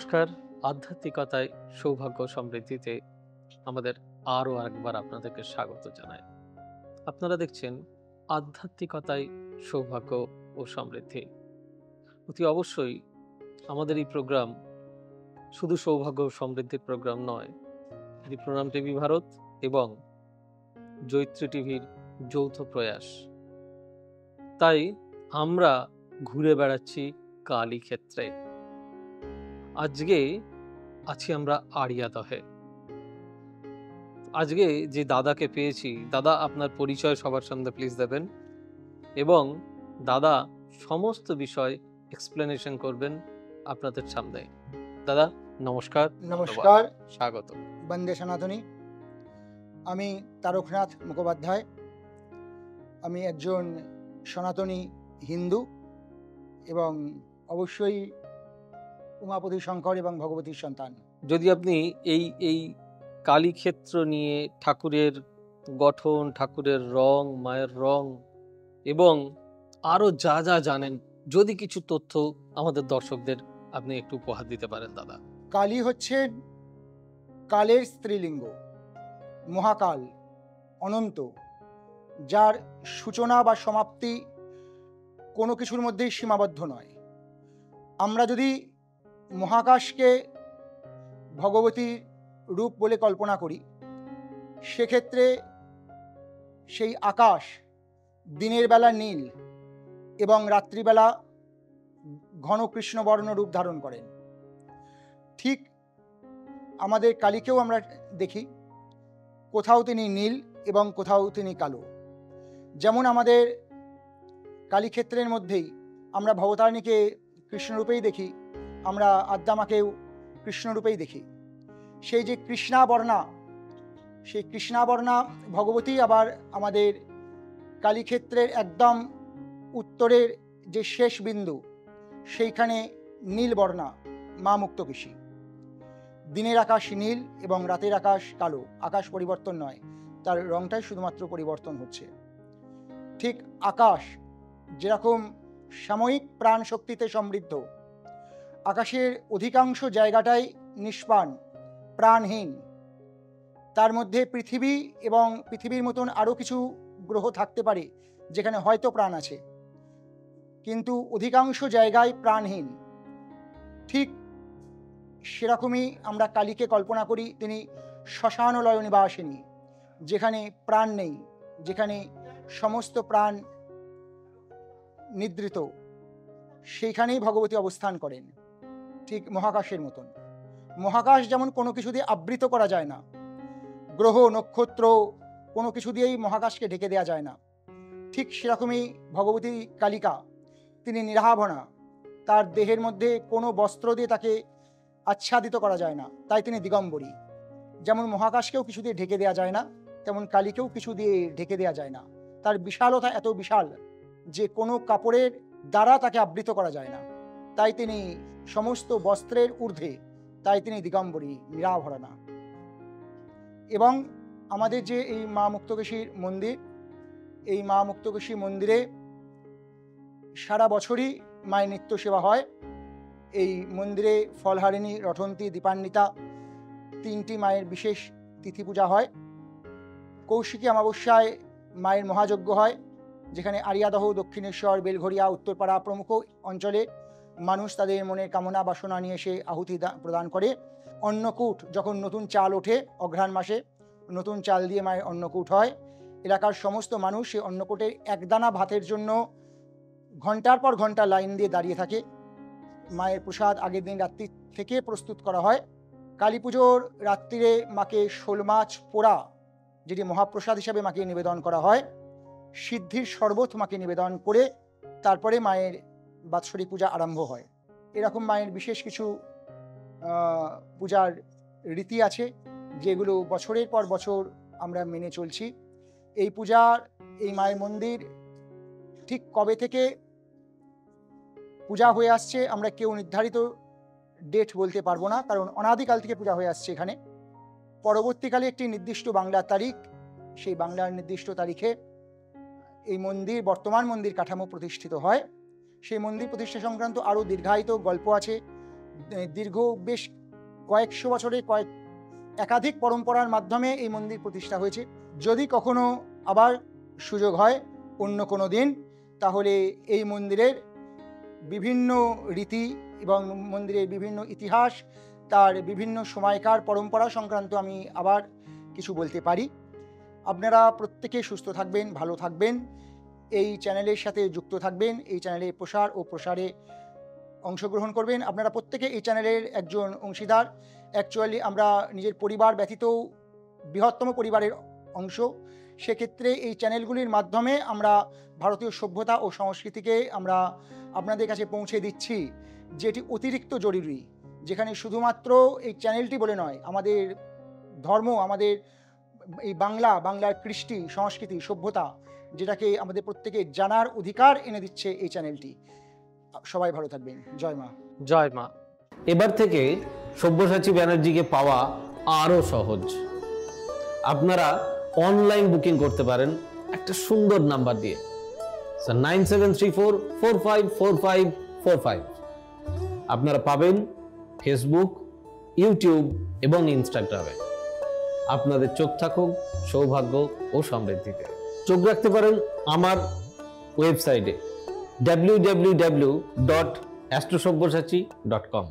নমস্কার। আধ্যাত্মিকতায় সৌভাগ্য সমৃদ্ধিতে আমাদের আরও একবার আপনাদেরকে স্বাগত জানাই। আপনারা দেখছেন আধ্যাত্মিকতায় সৌভাগ্য ও সমৃদ্ধি। অতি অবশ্যই আমাদের এই প্রোগ্রাম শুধু সৌভাগ্য ও সমৃদ্ধির প্রোগ্রাম নয়, এটি প্রণাম টিভি ভারত এবং জৈত্রী টিভির যৌথ প্রয়াস। তাই আমরা ঘুরে বেড়াচ্ছি কালী ক্ষেত্রে। আজকে আছি আমরা আড়িয়াদহে। আজকে যে দাদাকে পেয়েছি, দাদা আপনার পরিচয় সবার সামনে প্লিজ দেবেন এবং দাদা সমস্ত বিষয় এক্সপ্লেনেশন করবেন আপনাদের সামনে। দাদা নমস্কার। নমস্কার, স্বাগত। বন্দে সনাতনী। আমি তারকনাথ মুখোপাধ্যায়। আমি একজন সনাতনী হিন্দু এবং অবশ্যই উমাপতি শঙ্কর এবং ভগবতীর সন্তান। যদি আপনি এই কালী ক্ষেত্র নিয়ে ঠাকুরের গঠন, ঠাকুরের রং, মায়ের রং এবং আরো যা যা জানেন, যদি কিছু তথ্য আমাদের দর্শকদের আপনি একটু উপহার দিতে পারেন দাদা। কালী হচ্ছেন কালের স্ত্রীলিঙ্গ, মহাকাল, অনন্ত, যার সূচনা বা সমাপ্তি কোনো কিছুর মধ্যেই সীমাবদ্ধ নয়। আমরা যদি মহাকাশকে ভগবতীর রূপ বলে কল্পনা করি, সেক্ষেত্রে সেই আকাশ দিনের বেলা নীল এবং রাত্রিবেলা ঘন কৃষ্ণবর্ণ রূপ ধারণ করেন। ঠিক আমাদের কালীকেও আমরা দেখি, কোথাও তিনি নীল এবং কোথাও তিনি কালো। যেমন আমাদের কালীক্ষেত্রের মধ্যেই আমরা ভবতারিণীকে কৃষ্ণরূপেই দেখি, আমরা আদ্যামাকেও কৃষ্ণরূপেই দেখি। সেই যে কৃষ্ণাবর্ণা, সেই কৃষ্ণাবর্ণা ভগবতী আবার আমাদের কালীক্ষেত্রের একদম উত্তরের যে শেষ বিন্দু, সেইখানে নীলবর্ণা মা মুক্তকেশী। দিনের আকাশ নীল এবং রাতের আকাশ কালো। আকাশ পরিবর্তন নয়, তার রংটাই শুধুমাত্র পরিবর্তন হচ্ছে। ঠিক আকাশ যেরকম সাময়িক প্রাণ শক্তিতে সমৃদ্ধ, আকাশের অধিকাংশ জায়গাটাই নিষ্প্রাণ, প্রাণহীন। তার মধ্যে পৃথিবী এবং পৃথিবীর মতন আরও কিছু গ্রহ থাকতে পারে যেখানে হয়তো প্রাণ আছে, কিন্তু অধিকাংশ জায়গায় প্রাণহীন। ঠিক সেরকমই আমরা কালীকে কল্পনা করি, তিনি শ্মশানলয় নিবাসিনী, যেখানে প্রাণ নেই, যেখানে সমস্ত প্রাণ নিদ্রিত, সেইখানেই ভগবতী অবস্থান করেন। ঠিক মহাকাশের মতন। মহাকাশ যেমন কোনো কিছু দিয়ে আবৃত করা যায় না, গ্রহ নক্ষত্র কোনো কিছু দিয়েই মহাকাশকে ঢেকে দেওয়া যায় না, ঠিক সেরকমই ভগবতী কালিকা, তিনি নিরাভরণা। তার দেহের মধ্যে কোনো বস্ত্র দিয়ে তাকে আচ্ছাদিত করা যায় না, তাই তিনি দিগম্বরী। যেমন মহাকাশকেও কিছু দিয়ে ঢেকে দেওয়া যায় না, তেমন কালীকেও কিছু দিয়ে ঢেকে দেওয়া যায় না। তার বিশালতা এত বিশাল যে কোনো কাপড়ের দ্বারা তাকে আবৃত করা যায় না, তাই তিনি সমস্ত বস্ত্রের ঊর্ধ্বে, তাই তিনি দিগম্বরী, নিরাভরণা। এবং আমাদের যে এই মা মুক্তকেশীর মন্দির, এই মা মুক্তকেশী মন্দিরে সারা বছরই মায়ের নিত্য সেবা হয়। এই মন্দিরে ফলহারিণী, রঠন্তী, দীপান্বিতা তিনটি মায়ের বিশেষ তিথি পূজা হয়। কৌশিকী অমাবস্যায় মায়ের মহাযজ্ঞ হয়, যেখানে আড়িয়াদহ, দক্ষিণেশ্বর, বেলঘরিয়া, উত্তরপাড়া প্রমুখ অঞ্চলে মানুষ তাদের মনের কামনা বাসনা নিয়ে এসে আহুতি প্রদান করে। অন্নকূট, যখন নতুন চাল ওঠে অঘ্রাণ মাসে, নতুন চাল দিয়ে মায়ের অন্নকূট হয়। এলাকার সমস্ত মানুষ সেই অন্নকূটের একদানা ভাতের জন্য ঘন্টার পর ঘন্টা লাইন দিয়ে দাঁড়িয়ে থাকে। মায়ের প্রসাদ আগের দিন রাত্রি থেকে প্রস্তুত করা হয়। কালী পুজোর রাত্রিরে মাকে শোল মাছ পোড়া, যেটি মহাপ্রসাদ হিসাবে মাকে নিবেদন করা হয়। সিদ্ধির শরবত মাকে নিবেদন করে তারপরে মায়ের বাৎসরিক পূজা আরম্ভ হয়। এরকম মায়ের বিশেষ কিছু পূজার রীতি আছে, যেগুলো বছরের পর বছর আমরা মেনে চলছি। এই পূজার, এই মায়ের মন্দির ঠিক কবে থেকে পূজা হয়ে আসছে আমরা কেউ নির্ধারিত ডেট বলতে পারবো না, কারণ অনাদিকাল থেকে পূজা হয়ে আসছে এখানে। পরবর্তীকালে একটি নির্দিষ্ট বাংলার তারিখ, সেই বাংলার নির্দিষ্ট তারিখে এই মন্দির, বর্তমান মন্দির কাঠামো প্রতিষ্ঠিত হয়। সেই মন্দির প্রতিষ্ঠা সংক্রান্ত আরও দীর্ঘায়িত গল্প আছে, দীর্ঘ বেশ কয়েকশো বছরে একাধিক পরম্পরার মাধ্যমে এই মন্দির প্রতিষ্ঠা হয়েছে। যদি কখনো আবার সুযোগ হয় অন্য কোনো দিন, তাহলে এই মন্দিরের বিভিন্ন রীতি এবং মন্দিরের বিভিন্ন ইতিহাস, তার বিভিন্ন সময়কার পরম্পরা সংক্রান্ত আমি আবার কিছু বলতে পারি। আপনারা প্রত্যেকে সুস্থ থাকবেন, ভালো থাকবেন, এই চ্যানেলের সাথে যুক্ত থাকবেন, এই চ্যানেলের প্রসার ও প্রসারে অংশগ্রহণ করবেন। আপনারা প্রত্যেকে এই চ্যানেলের একজন অংশীদার। অ্যাকচুয়ালি আমরা নিজের পরিবার ব্যতীত বৃহত্তম পরিবারের অংশ। সেক্ষেত্রে এই চ্যানেলগুলির মাধ্যমে আমরা ভারতীয় সভ্যতা ও সংস্কৃতিকে আমরা আপনাদের কাছে পৌঁছে দিচ্ছি, যেটি অতিরিক্ত জরুরি। যেখানে শুধুমাত্র এই চ্যানেলটি বলে নয়, আমাদের ধর্ম, আমাদের এই বাংলার কৃষ্টি, সংস্কৃতি, সভ্যতা, যেটাকে আমাদের প্রত্যেকে জানার অধিকার এনে দিচ্ছে এই চ্যানেলটি। সবাই ভালো থাকবেন। জয় মা। জয় মা। এবার থেকে সব্যসাচী ব্যানার্জিকে পাওয়া আরও সহজ। আপনারা অনলাইন বুকিং করতে পারেন একটা সুন্দর নাম্বার দিয়ে, 9734454545। আপনারা পাবেন ফেসবুক, ইউটিউব এবং ইনস্টাগ্রামে। আপনাদের চোখ থাকুক সৌভাগ্য ও সমৃদ্ধিতে। চোখ রাখতে পারেন আমার ওয়েবসাইটে www.astrosabbyasachi.com।